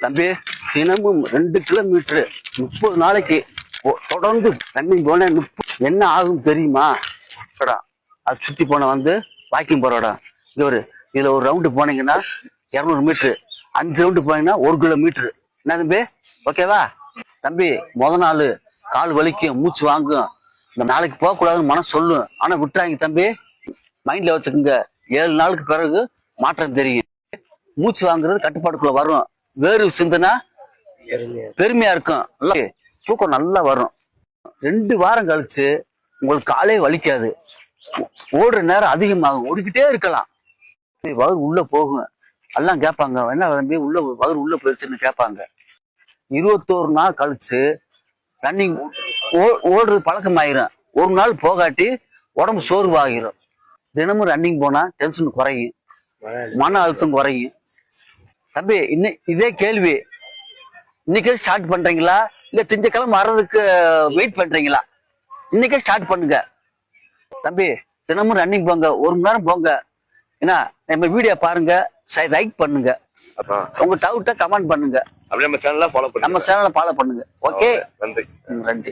தம்பி தினமும் 2 கிலோமீட்டர் 30 நாளைக்கு தொடர்ந்து ரன்னிங் போன என்ன ஆகும் தெரியுமா? இடம் அது சுத்தி போன வந்து வாக்கிங் போற இடம். இதுல ஒரு ரவுண்டு போனீங்கன்னா 200 மீட்டரு, 5 ரவுண்டு போனீங்கன்னா 1 கிலோமீட்டரு. என்ன தம்பி, ஓகேவா? தம்பி முத நாள் கால் வலிக்கும், மூச்சு வாங்கும், இந்த நாளைக்கு போகக்கூடாதுன்னு மனசு சொல்லும். ஆனா விட்டுறாங்க தம்பி, மைண்ட்ல வச்சுக்கோங்க. 7 நாளுக்கு பிறகு மாற்றம் தெரியும். மூச்சு வாங்குறது கட்டுப்பாட்டுக்குள்ள வரும். வேறு சிந்தனா பெருமையா இருக்கும், தூக்கம் நல்லா வரும். 2 வாரம் கழிச்சு உங்களுக்கு காலே வலிக்காது. ஓடுற நேரம் அதிகமாகும், ஓடிக்கிட்டே இருக்கலாம். வயிறு உள்ள போகும். எல்லாம் கேட்பாங்க, என்ன தம்பி உள்ள வயிறு உள்ள போயிடுச்சுன்னு கேட்பாங்க. 21 நாள் கழிச்சு ரன்னிங் ஓடுறது பழக்கமாயிரும். ஒரு நாள் போகாட்டி உடம்பு சோர்வாகிரும். தினமும் ரன்னிங் போனா டென்ஷன் குறையும், மன அழுத்தம் குறையும். தம்பி இதே கேள்வி இன்னைக்கே ஸ்டார்ட் பண்றீங்களா இல்ல திங்கக்கிழமை வர்றதுக்கு வெயிட் பண்றீங்களா? இன்னைக்கே ஸ்டார்ட் பண்ணுங்க தம்பி. தினமும் ரன்னிங் போங்க, 1 மணி நேரம் போங்க. ஏன்னா நம்ம வீடியோ பாருங்க, லைக் பண்ணுங்க, உங்க டவுட்டை கமெண்ட் பண்ணுங்க. நம்ம சேனலை ஃபாலோ பண்ணுங்க. ஓகே, நன்றி.